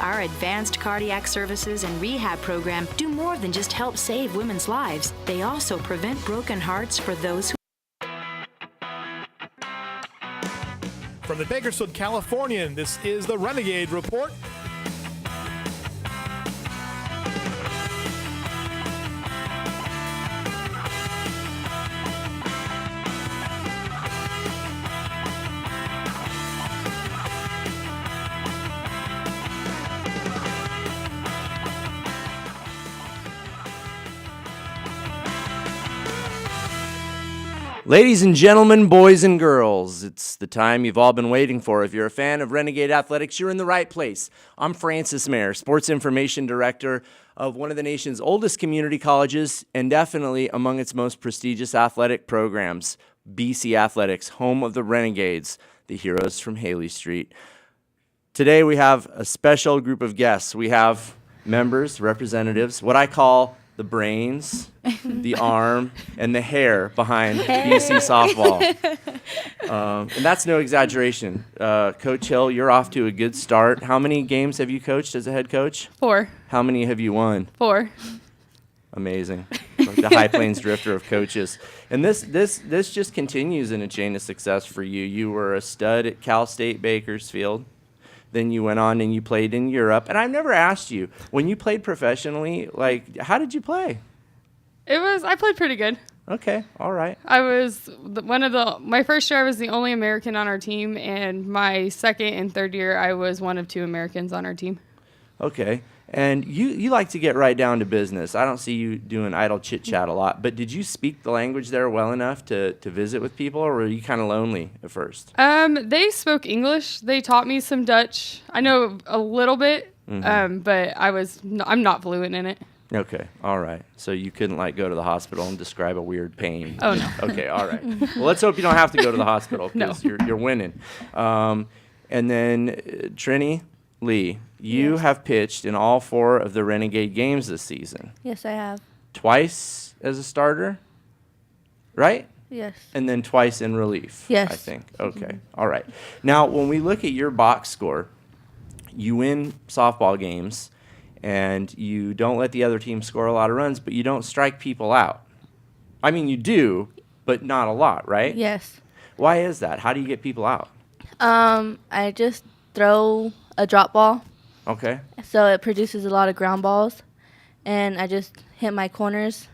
Our advanced cardiac services and rehab program do more than just help save women's lives. They also prevent broken hearts for those who... From the Bakersfield Californian, this is the Renegade Report. Ladies and gentlemen, boys and girls, it's the time you've all been waiting for. If you're a fan of Renegade Athletics, you're in the right place. I'm Francis Mayer, Sports Information Director of one of the nation's oldest community colleges and definitely among its most prestigious athletic programs, BC Athletics, home of the Renegades, the heroes from Haley Street. Today we have a special group of guests. We have members, representatives, what I call the brains, the arm, and the hair behind BC softball. And that's no exaggeration. Coach Hill, you're off to a good start. How many games have you coached as a head coach? 4. How many have you won? 4. Amazing. Like the High Plains Drifter of coaches. And this just continues in a chain of success for you. You were a stud at Cal State Bakersfield. Then you went on and you played in Europe. And I've never asked you, when you played professionally, like, how did you play? I played pretty good. Okay, all right. I was my first year I was the only American on our team, and my second and third year I was one of 2 Americans on our team. Okay. And you like to get right down to business. I don't see you doing idle chit-chat a lot, but did you speak the language there well enough to visit with people, or were you kind of lonely at first? They spoke English. They taught me some Dutch. I know a little bit, but I'm not fluent in it. Okay, all right. So you couldn't, like, go to the hospital and describe a weird pain? Oh, no. Okay, all right. Well, let's hope you don't have to go to the hospital because you're winning. And then Trini Lee, you have pitched in all 4 of the Renegade games this season. Yes, I have. Twice as a starter, right? Yes. And then twice in relief, Yes. I think. Okay, all right. Now, when we look at your box score, you win softball games, and you don't let the other team score a lot of runs, but you don't strike people out. I mean, you do, but not a lot, right? Yes. Why is that? How do you get people out? I just throw a drop ball, Okay. so it produces a lot of ground balls, and I just hit my corners,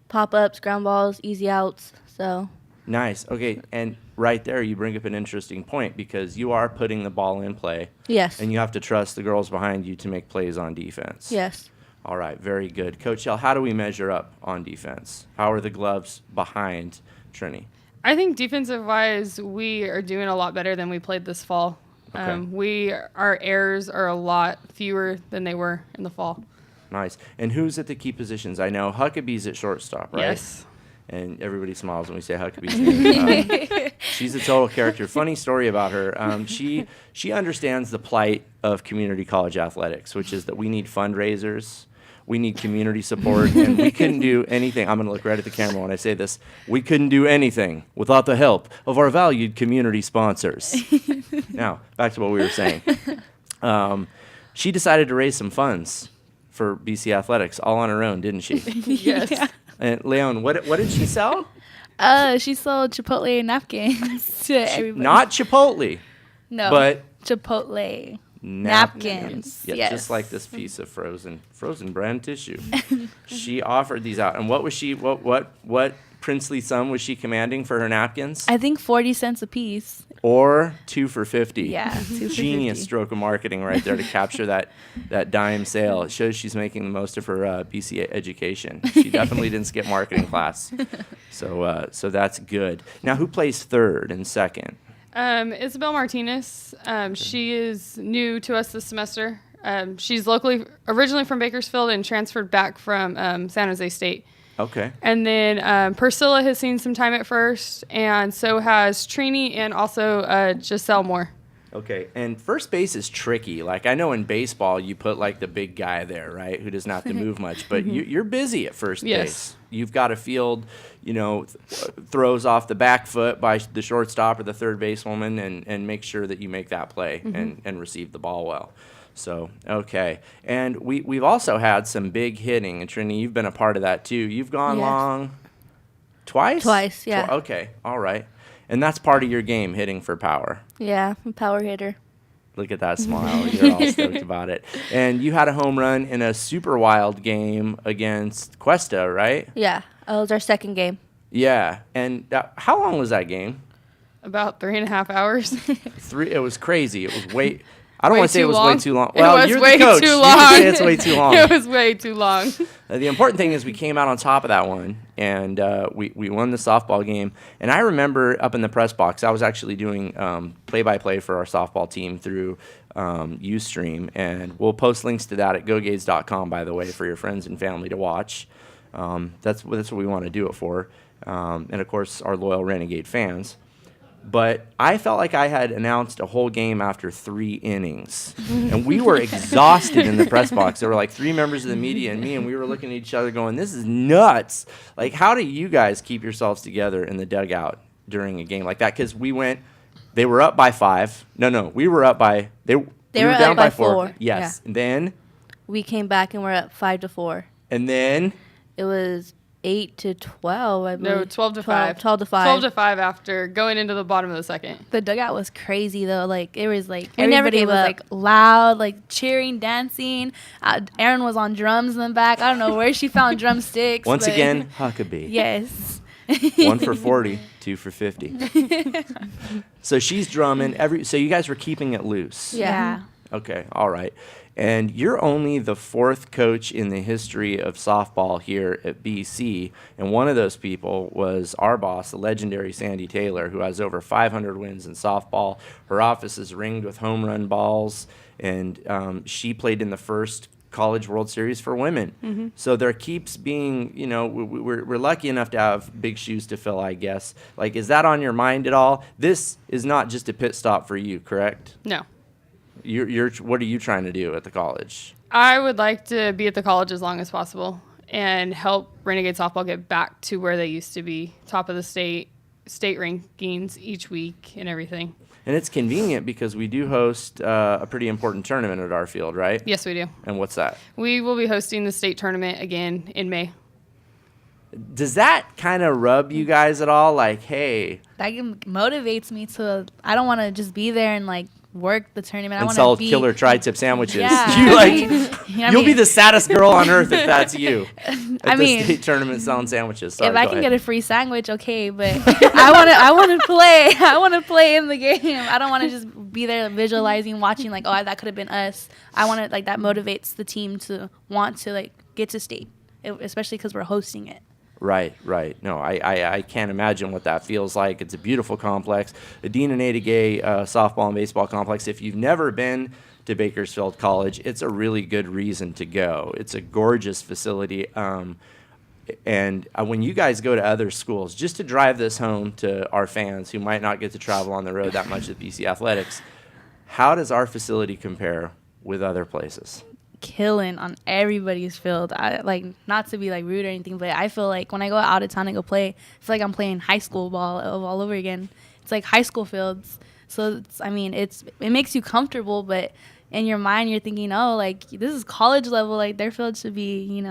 pop-ups, ground balls, easy outs, so. Nice. Okay, and right there you bring up an interesting point because you are putting the ball in play. Yes. And you have to trust the girls behind you to make plays on defense. Yes. All right, very good. Coach Hill, how do we measure up on defense? How are the gloves behind Trini? I think defensive-wise, we are doing a lot better than we played this fall. Okay. Our errors are a lot fewer than they were in the fall. Nice. And who's at the key positions? I know Huckabee's at shortstop, right? Yes. And everybody smiles when we say Huckabee's name. She's a total character. Funny story about her. She understands the plight of community college athletics, which is that we need fundraisers, we need community support, and we couldn't do anything. I'm going to look right at the camera when I say this. We couldn't do anything without the help of our valued community sponsors. Now, back to what we were saying. She decided to raise some funds for BC Athletics all on her own, didn't she? Yes. Yeah. And Leon, what did she sell? She sold Chipotle napkins to everybody. Not Chipotle, No. but Chipotle napkins. Yeah, Yes. just like this piece of frozen brand tissue. She offered these out, and what was she? What princely sum was she commanding for her napkins? I think 40 cents a piece. Or 2 for $50. Yeah, 2 for Genius 50. stroke of marketing right there to capture that dime sale. It shows she's making the most of her BC education. She definitely didn't skip marketing class. So that's good. Now, who plays third and second? Isabel Martinez. She is new to us this semester. She's originally from Bakersfield and transferred back from San Jose State. Okay. And then Priscilla has seen some time at first, and so has Trini and also Giselle Moore. Okay, and first base is tricky. Like, I know in baseball you put, like, the big guy there, right, who doesn't have to move much. But you're busy at first base. Yes. You've got to field, throws off the back foot by the shortstop or the third basewoman and make sure that you make that play and receive the ball well. So, okay. And we've also had some big hitting. And Trini, you've been a part of that too. You've gone Yes. long twice? Twice, yeah. Okay, all right. And that's part of your game, hitting for power. Yeah, I'm a power hitter. Look at that smile. You're all stoked about it. And you had a home run in a super wild game against Cuesta, right? Yeah, it was our second game. Yeah. And how long was that game? About 3.5 hours. It was crazy. It was way. I don't Way want to say it too was long. way too long. It Well, was you're way the coach. too You long. can say it's way too long. It was way too long. The important thing is we came out on top of that one, and we won the softball game. And I remember up in the press box, I was actually doing play-by-play for our softball team through Ustream, and we'll post links to that at gogays.com, by the way, for your friends and family to watch. That's what we want to do it for, and of course our loyal Renegade fans. But I felt like I had announced a whole game after 3 innings. And we were exhausted in the press box. There were like 3 members of the media and me, and we were looking at each other going, this is nuts. Like, how do you guys keep yourselves together in the dugout during a game like that? Because they were up by 5. No, we were up by, we were down up by by 4. 4. Yes. Yeah. And then? We came back and we're up 5-4. And then? It was 8-12, I believe. No, 12-5. 12-5. 12-5 after going into the bottom of the second. The dugout was crazy though. Like it was like We never everybody gave was up. like loud, like cheering, dancing. Erin was on drums in the back. I don't know where she found drumsticks. Once but again, Huckabee. yes. 1 for 40, 2 for 50. So she's drumming. So you guys were keeping it loose. Yeah. Okay, all right. And you're only the 4th coach in the history of softball here at BC. And one of those people was our boss, the legendary Sandy Taylor, who has over 500 wins in softball. Her office is ringed with home run balls. And she played in the first College World Series for women. Mm-hmm. So there keeps being, we're lucky enough to have big shoes to fill, I guess. Like, is that on your mind at all? This is not just a pit stop for you, correct? No. What are you trying to do at the college? I would like to be at the college as long as possible and help Renegade softball get back to where they used to be, top of the state rankings each week and everything. And it's convenient because we do host a pretty important tournament at our field, right? Yes, we do. And what's that? We will be hosting the state tournament again in May. Does that kind of rub you guys at all? Like, hey. That motivates me to. I don't want to just be there and like work the tournament. And I sell want to be killer tri-tip sandwiches. Yeah. You'll be the saddest girl on earth if that's you. At mean, the state tournament selling sandwiches. Sorry, if I go can ahead. get a free sandwich, okay. But I want to play. I want to play in the game. I don't want to just be there visualizing, watching like, oh, that could have been us. I want to like that motivates the team to want to like get to state, especially because we're hosting it. Right. No, I can't imagine what that feels like. It's a beautiful complex. The Dean and Ada Gay softball and baseball complex. If you've never been to Bakersfield College, it's a really good reason to go. It's a gorgeous facility. And when you guys go to other schools, just to drive this home to our fans who might not get to travel on the road that much with BC Athletics, how does our facility compare with other places? Killing on everybody's field. I like not to be like rude or anything, but I feel like when I go out of town and go play, I feel like I'm playing high school ball all over again. It's like high school fields. So it makes you comfortable, but in your mind you're thinking, oh, like this is college level, like their field should be,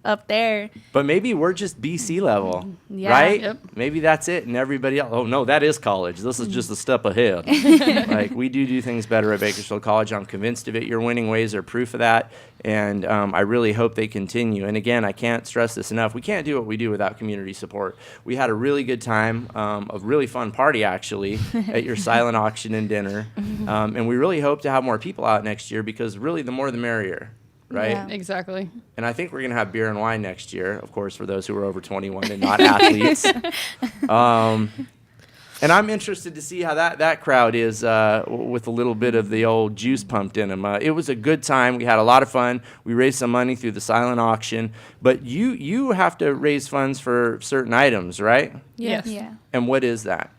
up there. But maybe we're just BC level, Yeah. right? Yep. Maybe that's it, and everybody else. Oh no, that is college. This is just a step ahead. Like we do things better at Bakersfield College. I'm convinced of it. Your winning ways are proof of that, and I really hope they continue. And again, I can't stress this enough. We can't do what we do without community support. We had a really good time, a really fun party actually at your silent auction and dinner, and we really hope to have more people out next year because really the more the merrier. Right? Yeah. Exactly. And I think we're going to have beer and wine next year, of course, for those who are over 21 and not athletes. And I'm interested to see how that crowd is with a little bit of the old juice pumped in them. It was a good time. We had a lot of fun. We raised some money through the silent auction. But you have to raise funds for certain items, right? Yes. Yeah. And what is that?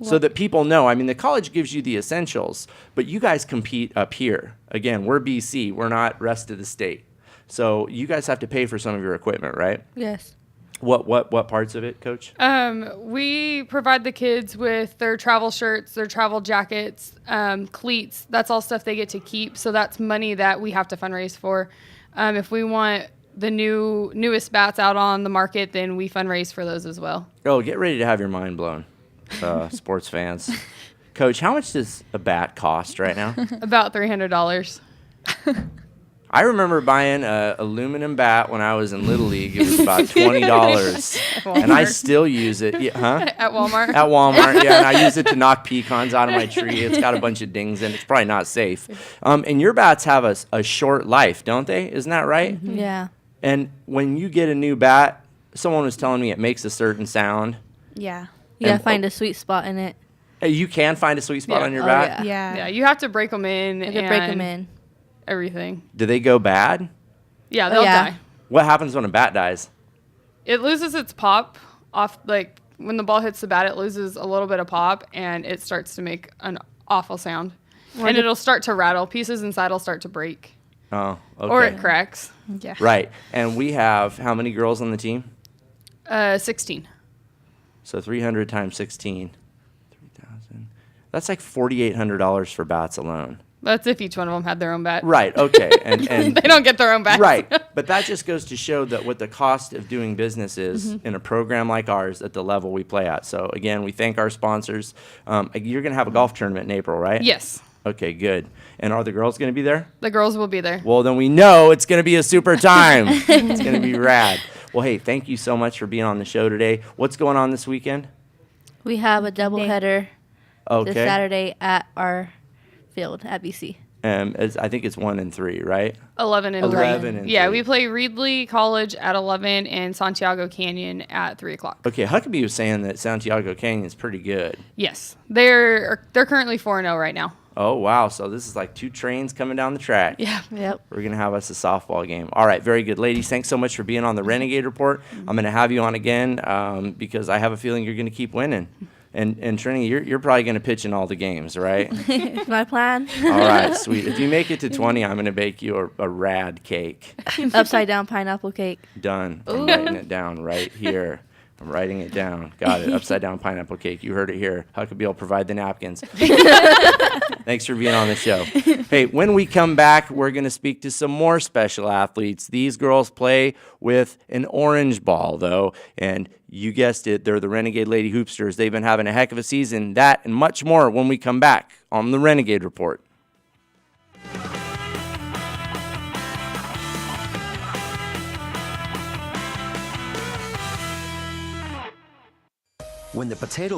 So that people know. I mean, the college gives you the essentials, but you guys compete up here. Again, we're BC. We're not rest of the state. So you guys have to pay for some of your equipment, right? Yes. What parts of it, Coach? We provide the kids with their travel shirts, their travel jackets, cleats. That's all stuff they get to keep. So that's money that we have to fundraise for. If we want the newest bats out on the market, then we fundraise for those as well. Oh, get ready to have your mind blown, sports fans. Coach, how much does a bat cost right now? About $300. I remember buying an aluminum bat when I was in Little League. It was about $20, and I still use it. Yeah, huh? At Walmart. At Walmart, yeah, and I use it to knock pecans out of my tree. It's got a bunch of dings in it. It's probably not safe. And your bats have a short life, don't they? Isn't that right? Mm-hmm. Yeah. And when you get a new bat, someone was telling me it makes a certain sound. Yeah. You gotta And- find a sweet spot in it. You can find a sweet spot Yeah. on your Oh, bat? yeah. Yeah, you have to break them in. You have to break them in. Everything. Do they go bad? Yeah, they'll yeah. die. What happens when a bat dies? It loses its pop off, like when the ball hits the bat, it loses a little bit of pop and it starts to make an awful sound. And it'll start to rattle. Pieces inside will start to break. Oh, okay. Or it cracks. Yeah. Right. And we have how many girls on the team? 16. So 300 times 16, 3,000. That's like $4,800 for bats alone. That's if each one of them had their own bat. Right. Okay. And They don't get their own bats. right. But that just goes to show that what the cost of doing business is in a program like ours at the level we play at. So again, we thank our sponsors. You're going to have a golf tournament in April, right? Yes. Okay, good. And are the girls going to be there? The girls will be there. Well, then we know it's going to be a super time. It's going to be rad. Well, hey, thank you so much for being on the show today. What's going on this weekend? We have a doubleheader Okay. this Saturday at our field at BC. I think it's 1 and 3, right? 11 and 11 3. and Yeah, 3. we play Reedley College at 11 and Santiago Canyon at 3 o'clock. Okay, Huckabee was saying that Santiago Canyon is pretty good. Yes. They're currently 4-0 right now. Oh, wow. So this is like 2 trains coming down the track. Yeah. Yep. We're going to have us a softball game. All right, very good. Ladies, thanks so much for being on the Renegade Report. I'm going to have you on again because I have a feeling you're going to keep winning. And Trinity, you're probably going to pitch in all the games, right? It's my plan. All right, sweet. If you make it to 20, I'm going to bake you a rad cake. Upside down pineapple cake. Done. I'm writing it down right here. I'm writing it down. Got it. Upside down pineapple cake. You heard it here. Huckabee will provide the napkins. Thanks for being on the show. Hey, when we come back, we're going to speak to some more special athletes. These girls play with an orange ball, though, and you guessed it, they're the Renegade Lady Hoopsters. They've been having a heck of a season. That and much more when we come back on the Renegade Report. When the potato